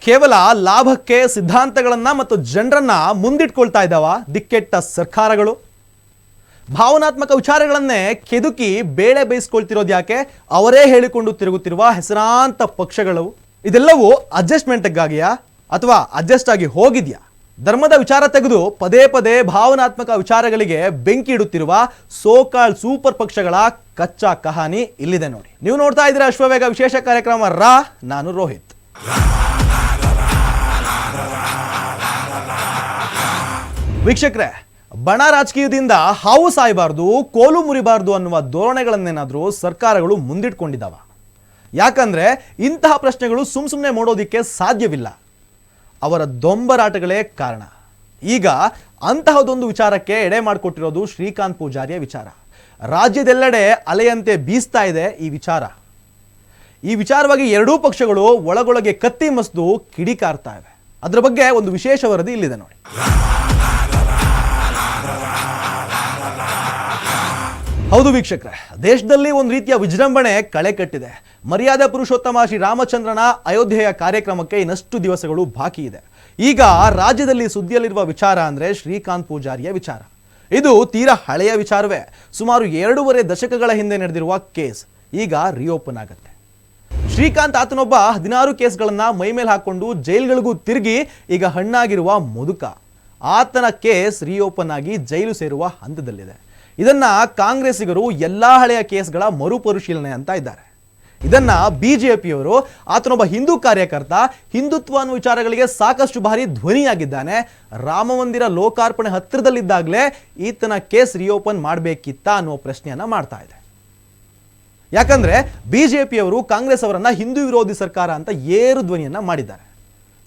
ಕೇವಲ ಲಾಭಕ್ಕೆ ಸಿದ್ಧಾಂತಗಳನ್ನ ಮತ್ತು ಜನರನ್ನ ಮುಂದಿಟ್ಕೊಳ್ತಾ ಇದ್ದಾವ ದಿಕ್ಕೆಟ್ಟ ಸರ್ಕಾರಗಳು. ಭಾವನಾತ್ಮಕ ವಿಚಾರಗಳನ್ನೇ ಕೆದುಕಿ ಬೇಳೆ ಬೇಯಿಸ್ಕೊಳ್ತಿರೋದು ಯಾಕೆ? ಅವರೇ ಹೇಳಿಕೊಂಡು ತಿರುಗುತ್ತಿರುವ ಹೆಸರಾಂತ ಪಕ್ಷಗಳು. ಇದೆಲ್ಲವೂ ಅಡ್ಜಸ್ಟ್ಮೆಂಟ್ಗಾಗಿಯಾ ಅಥವಾ ಅಡ್ಜಸ್ಟ್ ಆಗಿ ಹೋಗಿದ್ಯಾ? ಧರ್ಮದ ವಿಚಾರ ತೆಗೆದು ಪದೇ ಪದೇ ಭಾವನಾತ್ಮಕ ವಿಚಾರಗಳಿಗೆ ಬೆಂಕಿ ಇಡುತ್ತಿರುವ ಸೋಕಾಳ್ ಸೂಪರ್ ಪಕ್ಷಗಳ ಕಚ್ಚಾ ಕಹಾನಿ ಇಲ್ಲಿದೆ ನೋಡಿ. ನೀವು ನೋಡ್ತಾ ಇದ್ದೀರಾ ಅಶ್ವವೇಗ ವಿಶೇಷ ಕಾರ್ಯಕ್ರಮ ನಾನು ರೋಹಿತ್. ವೀಕ್ಷಕರೇ, ಬಣ ರಾಜಕೀಯದಿಂದ ಹಾವು ಸಾಯಬಾರ್ದು, ಕೋಲು ಮುರಿಬಾರ್ದು ಅನ್ನುವ ಧೋರಣೆಗಳನ್ನೇನಾದರೂ ಸರ್ಕಾರಗಳು ಮುಂದಿಟ್ಕೊಂಡಿದ್ದಾವ. ಯಾಕಂದ್ರೆ ಇಂತಹ ಪ್ರಶ್ನೆಗಳು ಸುಮ್ಮನೆ ಮಾಡೋದಿಕ್ಕೆ ಸಾಧ್ಯವಿಲ್ಲ. ಅವರ ದೊಂಬರಾಟಗಳೇ ಕಾರಣ. ಈಗ ಅಂತಹದೊಂದು ವಿಚಾರಕ್ಕೆ ಎಡೆ ಮಾಡಿಕೊಟ್ಟಿರೋದು ಶ್ರೀಕಾಂತ್ ಪೂಜಾರಿಯ ವಿಚಾರ. ರಾಜ್ಯದೆಲ್ಲೆಡೆ ಅಲೆಯಂತೆ ಬೀಸ್ತಾ ಇದೆ ಈ ವಿಚಾರ. ಈ ವಿಚಾರವಾಗಿ ಎರಡೂ ಪಕ್ಷಗಳು ಒಳಗೊಳಗೆ ಕತ್ತಿ ಮಸ್ದು ಕಿಡಿಕಾರ್ತಾ ಇವೆ. ಅದರ ಬಗ್ಗೆ ಒಂದು ವಿಶೇಷ ವರದಿ ಇಲ್ಲಿದೆ ನೋಡಿ. ಹೌದು ವೀಕ್ಷಕರೇ, ದೇಶದಲ್ಲಿ ಒಂದು ರೀತಿಯ ವಿಜೃಂಭಣೆ ಕಳೆ ಕಟ್ಟಿದೆ. ಮರ್ಯಾದಾ ಪುರುಷೋತ್ತಮ ಶ್ರೀ ರಾಮಚಂದ್ರನ ಅಯೋಧ್ಯೆಯ ಕಾರ್ಯಕ್ರಮಕ್ಕೆ ಇನ್ನಷ್ಟು ದಿವಸಗಳು ಬಾಕಿ ಇದೆ. ಈಗ ರಾಜ್ಯದಲ್ಲಿ ಸುದ್ದಿಯಲ್ಲಿರುವ ವಿಚಾರ ಅಂದ್ರೆ ಶ್ರೀಕಾಂತ್ ಪೂಜಾರಿಯ ವಿಚಾರ. ಇದು ತೀರಾ ಹಳೆಯ ವಿಚಾರವೇ. ಸುಮಾರು 2.5 ದಶಕಗಳ ಹಿಂದೆ ನಡೆದಿರುವ ಕೇಸ್ ಈಗ ರಿಓಪನ್ ಆಗುತ್ತೆ. ಶ್ರೀಕಾಂತ್ ಆತನೊಬ್ಬ 16 ಕೇಸ್ಗಳನ್ನ ಮೈಮೇಲೆ ಹಾಕೊಂಡು ಜೈಲ್ಗಳಿಗೂ ತಿರುಗಿ ಈಗ ಹಣ್ಣಾಗಿರುವ ಮುದುಕ. ಆತನ ಕೇಸ್ ರಿಓಪನ್ ಆಗಿ ಜೈಲು ಸೇರುವ ಹಂತದಲ್ಲಿದೆ. ಇದನ್ನ ಕಾಂಗ್ರೆಸ್ಸಿಗರು ಎಲ್ಲಾ ಹಳೆಯ ಕೇಸ್ಗಳ ಮರುಪರಿಶೀಲನೆ ಅಂತ ಇದ್ದಾರೆ. ಇದನ್ನ ಬಿಜೆಪಿಯವರು ಆತನೊಬ್ಬ ಹಿಂದೂ ಕಾರ್ಯಕರ್ತ, ಹಿಂದುತ್ವ ಅನ್ನೋ ವಿಚಾರಗಳಿಗೆ ಸಾಕಷ್ಟು ಬಾರಿ ಧ್ವನಿಯಾಗಿದ್ದಾನೆ, ರಾಮ ಮಂದಿರ ಲೋಕಾರ್ಪಣೆ ಹತ್ತಿರದಲ್ಲಿದ್ದಾಗಲೇ ಈತನ ಕೇಸ್ ರಿಓಪನ್ ಮಾಡಬೇಕಿತ್ತಾ ಅನ್ನುವ ಪ್ರಶ್ನೆಯನ್ನ ಮಾಡ್ತಾ ಇದೆ. ಯಾಕಂದ್ರೆ ಬಿಜೆಪಿಯವರು ಕಾಂಗ್ರೆಸ್ ಅವರನ್ನ ಹಿಂದೂ ವಿರೋಧಿ ಸರ್ಕಾರ ಅಂತ ಏರು ಧ್ವನಿಯನ್ನ ಮಾಡಿದ್ದಾರೆ.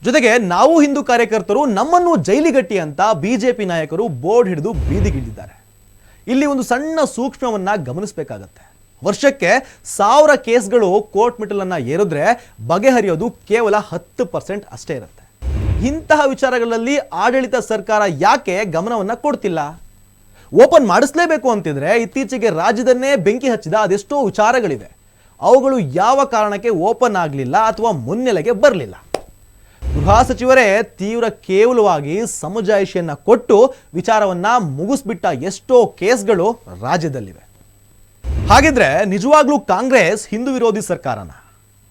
ಜೊತೆಗೆ ನಾವು ಹಿಂದೂ ಕಾರ್ಯಕರ್ತರು, ನಮ್ಮನ್ನು ಜೈಲಿಗಟ್ಟಿ ಅಂತ ಬಿಜೆಪಿ ನಾಯಕರು ಬೋರ್ಡ್ ಹಿಡಿದು ಬೀದಿಗಿಳಿದಿದ್ದಾರೆ. ಇಲ್ಲಿ ಒಂದು ಸಣ್ಣ ಸೂಕ್ಷ್ಮವನ್ನ ಗಮನಿಸಬೇಕಾಗತ್ತೆ. ವರ್ಷಕ್ಕೆ 1000 ಕೇಸ್ಗಳು ಕೋರ್ಟ್ ಮೆಟ್ಟಲನ್ನ ಏರಿದ್ರೆ ಬಗೆಹರಿಯೋದು ಕೇವಲ 10% ಅಷ್ಟೇ ಇರುತ್ತೆ. ಇಂತಹ ವಿಚಾರಗಳಲ್ಲಿ ಆಡಳಿತ ಸರ್ಕಾರ ಯಾಕೆ ಗಮನವನ್ನ ಕೊಡ್ತಿಲ್ಲ? ಓಪನ್ ಮಾಡಿಸ್ಲೇಬೇಕು ಅಂತಿದ್ರೆ ಇತ್ತೀಚೆಗೆ ರಾಜ್ಯದನ್ನೇ ಬೆಂಕಿ ಹಚ್ಚಿದ ಅದೆಷ್ಟೋ ವಿಚಾರಗಳಿವೆ. ಅವುಗಳು ಯಾವ ಕಾರಣಕ್ಕೆ ಓಪನ್ ಆಗಲಿಲ್ಲ ಅಥವಾ ಮುನ್ನೆಲೆಗೆ ಬರಲಿಲ್ಲ? ಗೃಹ ಸಚಿವರೇ ತೀವ್ರ ಕೇವಲವಾಗಿ ಸಮಜಾಯಿಷಿಯನ್ನ ಕೊಟ್ಟು ವಿಚಾರವನ್ನ ಮುಗಿಸ್ಬಿಟ್ಟ ಎಷ್ಟೋ ಕೇಸ್ಗಳು ರಾಜ್ಯದಲ್ಲಿವೆ. ಹಾಗಿದ್ರೆ ನಿಜವಾಗ್ಲೂ ಕಾಂಗ್ರೆಸ್ ಹಿಂದೂ ವಿರೋಧಿ ಸರ್ಕಾರನ?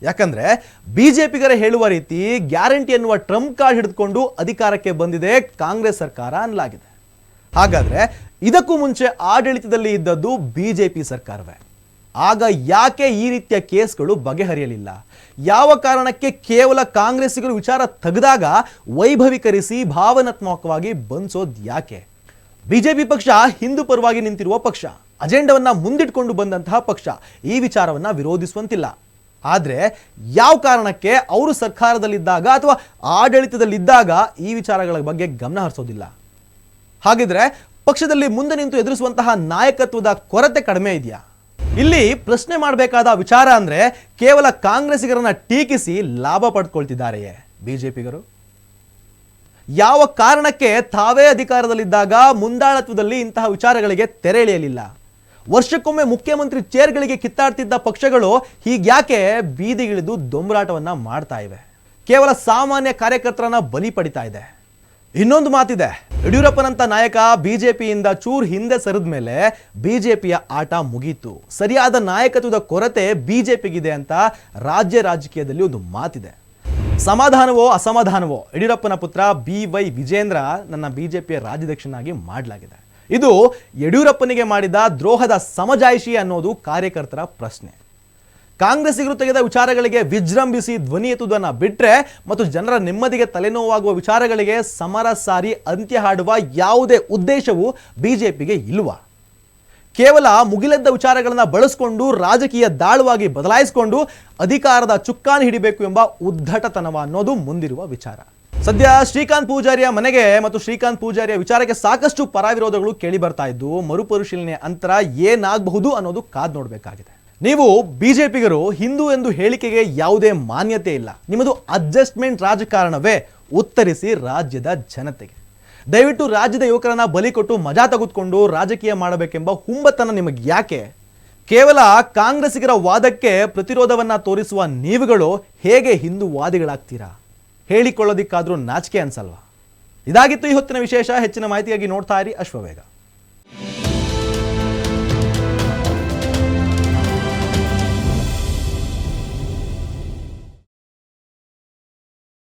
ಯಾಕಂದ್ರೆ ಬಿಜೆಪಿಗರೇ ಹೇಳುವ ರೀತಿ ಗ್ಯಾರಂಟಿ ಎನ್ನುವ ಟ್ರಂಪ್ ಕಾರ್ಡ್ ಹಿಡಿದುಕೊಂಡು ಅಧಿಕಾರಕ್ಕೆ ಬಂದಿದೆ ಕಾಂಗ್ರೆಸ್ ಸರ್ಕಾರ ಅನ್ನಲಾಗಿದೆ. ಹಾಗಾದ್ರೆ ಇದಕ್ಕೂ ಮುಂಚೆ ಆಡಳಿತದಲ್ಲಿ ಇದ್ದದ್ದು ಬಿಜೆಪಿ ಸರ್ಕಾರವೇ. ಆಗ ಯಾಕೆ ಈ ರೀತಿಯ ಕೇಸ್ಗಳು ಬಗೆಹರಿಯಲಿಲ್ಲ? ಯಾವ ಕಾರಣಕ್ಕೆ ಕೇವಲ ಕಾಂಗ್ರೆಸ್ಸಿಗರು ವಿಚಾರ ತೆಗೆದಾಗ ವೈಭವೀಕರಿಸಿ ಭಾವನಾತ್ಮಕವಾಗಿ ಬಂದಿಸೋದು ಯಾಕೆ? ಬಿಜೆಪಿ ಪಕ್ಷ ಹಿಂದೂ ಪರವಾಗಿ ನಿಂತಿರುವ ಪಕ್ಷ, ಅಜೆಂಡವನ್ನ ಮುಂದಿಟ್ಕೊಂಡು ಬಂದಂತಹ ಪಕ್ಷ. ಈ ವಿಚಾರವನ್ನ ವಿರೋಧಿಸುವಂತಿಲ್ಲ. ಆದ್ರೆ ಯಾವ ಕಾರಣಕ್ಕೆ ಅವರು ಸರ್ಕಾರದಲ್ಲಿದ್ದಾಗ ಅಥವಾ ಆಡಳಿತದಲ್ಲಿದ್ದಾಗ ಈ ವಿಚಾರಗಳ ಬಗ್ಗೆ ಗಮನ ಹರಿಸೋದಿಲ್ಲ? ಹಾಗಿದ್ರೆ ಪಕ್ಷದಲ್ಲಿ ಮುಂದೆ ನಿಂತು ಎದುರಿಸುವಂತಹ ನಾಯಕತ್ವದ ಕೊರತೆ ಕಡಿಮೆ ಇದೆಯಾ? ಇಲ್ಲಿ ಪ್ರಶ್ನೆ ಮಾಡಬೇಕಾದ ವಿಚಾರ ಅಂದ್ರೆ ಕೇವಲ ಕಾಂಗ್ರೆಸ್ಸಿಗರನ್ನ ಟೀಕಿಸಿ ಲಾಭ ಪಡ್ಕೊಳ್ತಿದ್ದಾರೆಯೇ ಬಿಜೆಪಿಗರು? ಯಾವ ಕಾರಣಕ್ಕೆ ತಾವೇ ಅಧಿಕಾರದಲ್ಲಿದ್ದಾಗ ಮುಂದಾಳತ್ವದಲ್ಲಿ ಇಂತಹ ವಿಚಾರಗಳಿಗೆ ತೆರೆ ಎಳೆಯಲಿಲ್ಲ? ವರ್ಷಕ್ಕೊಮ್ಮೆ ಮುಖ್ಯಮಂತ್ರಿ ಚೇರ್ಗಳಿಗೆ ಕಿತ್ತಾಡ್ತಿದ್ದ ಪಕ್ಷಗಳು ಹೀಗ್ಯಾಕೆ ಬೀದಿಗಿಳಿದು ದೊಂಬರಾಟವನ್ನ ಮಾಡ್ತಾ ಇವೆ? ಕೇವಲ ಸಾಮಾನ್ಯ ಕಾರ್ಯಕರ್ತರನ್ನ ಬಲಿ ಪಡಿತಾ ಇದೆ. ಇನ್ನೊಂದು ಮಾತಿದೆ, ಯಡಿಯೂರಪ್ಪನಂತ ನಾಯಕ ಬಿಜೆಪಿಯಿಂದ ಚೂರ್ ಹಿಂದೆ ಸರಿದ ಮೇಲೆ ಬಿಜೆಪಿಯ ಆಟ ಮುಗೀತು, ಸರಿಯಾದ ನಾಯಕತ್ವದ ಕೊರತೆ ಬಿಜೆಪಿಗಿದೆ ಅಂತ ರಾಜ್ಯ ರಾಜಕೀಯದಲ್ಲಿ ಒಂದು ಮಾತಿದೆ. ಸಮಾಧಾನವೋ ಅಸಮಾಧಾನವೋ ಯಡಿಯೂರಪ್ಪನ ಪುತ್ರ BY ವಿಜೇಂದ್ರ ನನ್ನ ಬಿಜೆಪಿಯ ರಾಜ್ಯಾಧ್ಯಕ್ಷನಾಗಿ ಮಾಡಲಾಗಿದೆ. ಇದು ಯಡಿಯೂರಪ್ಪನಿಗೆ ಮಾಡಿದ ದ್ರೋಹದ ಸಮಜಾಯಿಷಿ ಅನ್ನೋದು ಕಾರ್ಯಕರ್ತರ ಪ್ರಶ್ನೆ. ಕಾಂಗ್ರೆಸ್ಸಿಗರು ತೆಗೆದ ವಿಚಾರಗಳಿಗೆ ವಿಜೃಂಭಿಸಿ ಧ್ವನಿ ಎತ್ತುವುದನ್ನು ಬಿಟ್ಟರೆ ಮತ್ತು ಜನರ ನೆಮ್ಮದಿಗೆ ತಲೆನೋವಾಗುವ ವಿಚಾರಗಳಿಗೆ ಸಮರ ಸಾರಿ ಅಂತ್ಯ ಹಾಡುವ ಯಾವುದೇ ಉದ್ದೇಶವೂ ಬಿಜೆಪಿಗೆ ಇಲ್ವಾ? ಕೇವಲ ಮುಗಿಲೆದ್ದ ವಿಚಾರಗಳನ್ನು ಬಳಸಿಕೊಂಡು ರಾಜಕೀಯ ದಾಳವಾಗಿ ಬದಲಾಯಿಸಿಕೊಂಡು ಅಧಿಕಾರದ ಚುಕ್ಕಾಣಿ ಹಿಡಿಬೇಕು ಎಂಬ ಉದ್ದಟತನವ ಅನ್ನೋದು ಮುಂದಿರುವ ವಿಚಾರ. ಸದ್ಯ ಶ್ರೀಕಾಂತ್ ಪೂಜಾರಿಯ ಮನೆಗೆ ಮತ್ತು ಶ್ರೀಕಾಂತ್ ಪೂಜಾರಿಯ ವಿಚಾರಕ್ಕೆ ಸಾಕಷ್ಟು ಪರವಿರೋಧಗಳು ಕೇಳಿ ಬರ್ತಾ ಇದ್ದು, ಮರುಪರಿಶೀಲನೆ ಅಂತರ ಏನಾಗಬಹುದು ಅನ್ನೋದು ಕಾದು ನೋಡಬೇಕಾಗಿದೆ. ನೀವು ಬಿಜೆಪಿಗರು ಹಿಂದೂ ಎಂದು ಹೇಳಿಕೆಗೆ ಯಾವುದೇ ಮಾನ್ಯತೆ ಇಲ್ಲ. ನಿಮ್ಮದು ಅಡ್ಜಸ್ಟ್ಮೆಂಟ್ ರಾಜಕಾರಣವೇ? ಉತ್ತರಿಸಿ ರಾಜ್ಯದ ಜನತೆಗೆ. ದಯವಿಟ್ಟು ರಾಜ್ಯದ ಯುವಕರನ್ನ ಬಲಿ ಕೊಟ್ಟು ಮಜಾ ತೆಗೆದುಕೊಂಡು ರಾಜಕೀಯ ಮಾಡಬೇಕೆಂಬ ಹುಂಬತನ ನಿಮಗೆ ಯಾಕೆ? ಕೇವಲ ಕಾಂಗ್ರೆಸ್ಸಿಗರ ವಾದಕ್ಕೆ ಪ್ರತಿರೋಧವನ್ನ ತೋರಿಸುವ ನೀವುಗಳು ಹೇಗೆ ಹಿಂದೂ ವಾದಿಗಳಾಗ್ತೀರಾ? ಹೇಳಿಕೊಳ್ಳೋದಿಕ್ಕಾದ್ರೂ ನಾಚಿಕೆ ಅನ್ಸಲ್ವಾ? ಇದಾಗಿತ್ತು ಈ ಹೊತ್ತಿನ ವಿಶೇಷ. ಹೆಚ್ಚಿನ ಮಾಹಿತಿಯಾಗಿ ನೋಡ್ತಾ ಇರಿ ಅಶ್ವವೇಗ.